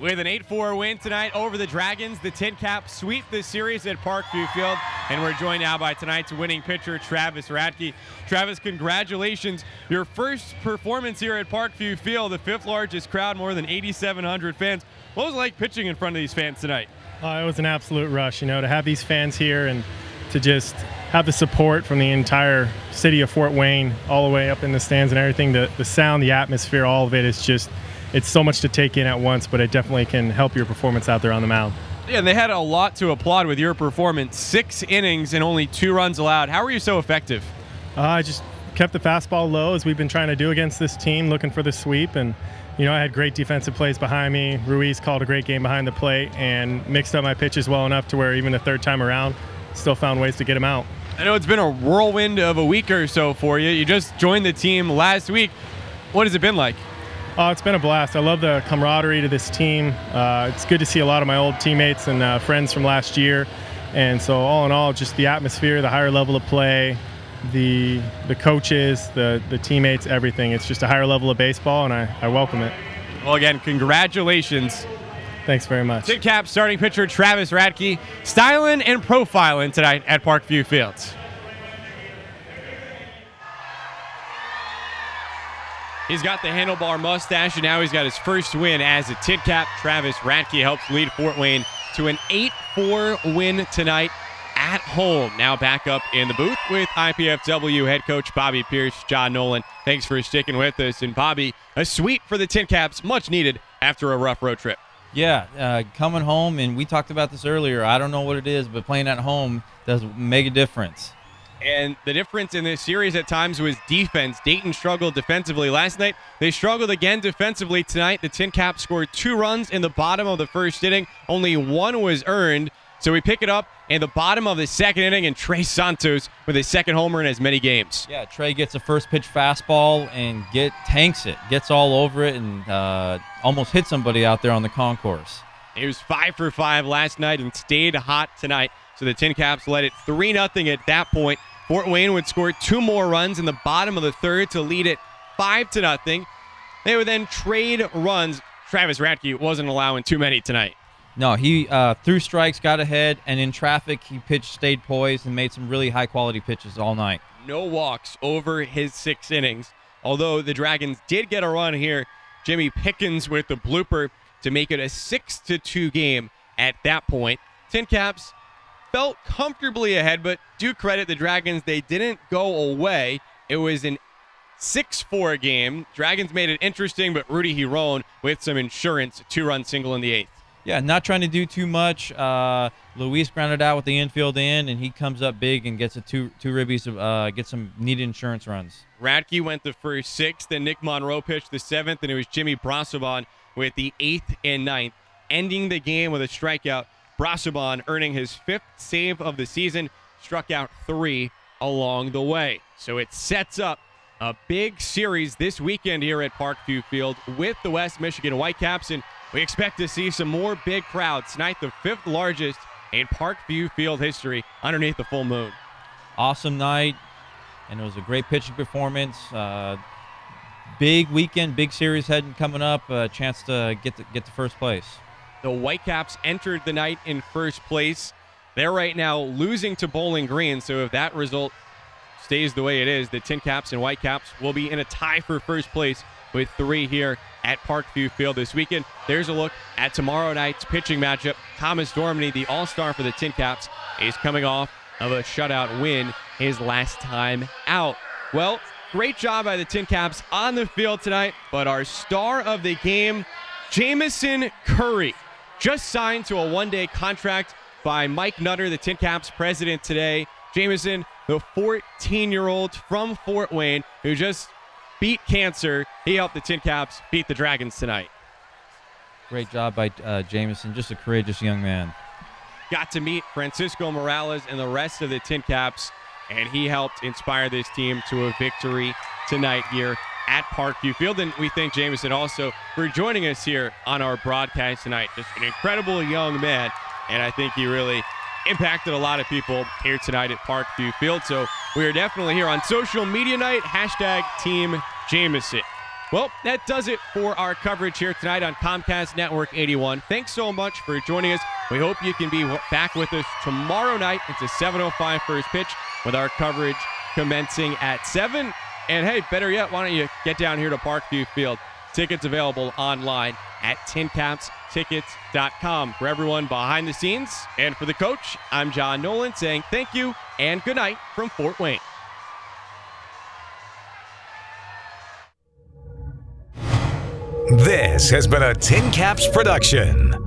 With an 8-4 win tonight over the Dragons, the TinCaps sweep the series at Parkview Field, and we're joined now by tonight's winning pitcher, Travis Radke. Travis, congratulations. Your first performance here at Parkview Field, the fifth largest crowd, more than 8,700 fans. What was it like pitching in front of these fans tonight? It was an absolute rush, to have these fans here and to just have the support from the entire city of Fort Wayne, all the way up in the stands and everything. The sound, the atmosphere, all of it is just, it's so much to take in at once, but it definitely can help your performance out there on the mound. Yeah, and they had a lot to applaud with your performance. 6 innings and only 2 runs allowed. How were you so effective? I just kept the fastball low, as we've been trying to do against this team, looking for the sweep. And, I had great defensive plays behind me. Ruiz called a great game behind the plate and mixed up my pitches well enough to where even the third time around, still found ways to get him out. I know it's been a whirlwind of a week or so for you. You just joined the team last week. What has it been like? Oh, it's been a blast. I love the camaraderie to this team. It's good to see a lot of my old teammates and friends from last year. And so all in all, just the atmosphere, the higher level of play, the coaches, the teammates, everything. It's just a higher level of baseball, and I welcome it. Well, again, congratulations. Thanks very much. TinCaps starting pitcher Travis Radke, styling and profiling tonight at Parkview Fields. He's got the handlebar mustache, and now he's got his first win as a TinCap. Travis Radke helps lead Fort Wayne to an 8-4 win tonight at home. Now back up in the booth with IPFW head coach Bobby Pierce, John Nolan. Thanks for sticking with us. And Bobby, a sweep for the TinCaps, much needed after a rough road trip. Yeah, coming home, and we talked about this earlier, I don't know what it is, but playing at home does make a difference. And the difference in this series at times was defense. Dayton struggled defensively last night. They struggled again defensively tonight. The TinCaps scored 2 runs in the bottom of the first inning. Only 1 was earned. So we pick it up in the bottom of the second inning, and Trey Santos with his second homer in as many games. Yeah, Trey gets a first pitch fastball and tanks it, gets all over it, and almost hit somebody out there on the concourse. He was 5 for 5 last night and stayed hot tonight. So the TinCaps led it 3-0 at that point. Fort Wayne would score 2 more runs in the bottom of the third to lead it 5-0. They would then trade runs. Travis Radke wasn't allowing too many tonight. No, he threw strikes, got ahead, and in traffic he pitched, stayed poised, and made some really high-quality pitches all night. No walks over his 6 innings. Although the Dragons did get a run here, Jimmy Pickens with the blooper to make it a 6-2 game at that point. TinCaps felt comfortably ahead, but do credit the Dragons, they didn't go away. It was an 6-4 game. Dragons made it interesting, but Rudy Giron with some insurance, 2-run single in the 8th. Yeah, not trying to do too much. Luis grounded out with the infield in, and he comes up big and gets a two ribbies, gets some needed insurance runs. Radke went the first 6th, then Nick Monroe pitched the 7th, and it was Jimmy Brasoban with the 8th and 9th, ending the game with a strikeout. Brasoban earning his 5th save of the season, struck out 3 along the way. So it sets up a big series this weekend here at Parkview Field with the West Michigan Whitecaps, and we expect to see some more big crowds tonight, the 5th largest in Parkview Field history underneath the full moon. Awesome night, and it was a great pitching performance. Big weekend, big series coming up, a chance to get to first place. The Whitecaps entered the night in first place. They're right now losing to Bowling Green, so if that result stays the way it is, the TinCaps and Whitecaps will be in a tie for first place with 3 here at Parkview Field this weekend. There's a look at tomorrow night's pitching matchup. Thomas Dormany, the all-star for the TinCaps, is coming off of a shutout win his last time out. Well, great job by the TinCaps on the field tonight, but our star of the game, Jamison Curry, just signed to a 1-day contract by Mike Nutter, the TinCaps president today. Jamison, the 14-year-old from Fort Wayne who just beat cancer. He helped the TinCaps beat the Dragons tonight. Great job by Jamison, just a courageous young man. Got to meet Francisco Morales and the rest of the TinCaps, and he helped inspire this team to a victory tonight here at Parkview Field. And we thank Jamison also for joining us here on our broadcast tonight. Just an incredible young man, and I think he really impacted a lot of people here tonight at Parkview Field. So we are definitely here on social media night, #Team Jamison. Well, that does it for our coverage here tonight on Comcast Network 81. Thanks so much for joining us. We hope you can be back with us tomorrow night. It's a 7:05 first pitch with our coverage commencing at 7. And hey, better yet, why don't you get down here to Parkview Field? Tickets available online at TinCapsTickets.com. For everyone behind the scenes and for the coach, I'm John Nolan saying thank you and good night from Fort Wayne. This has been a TinCaps production.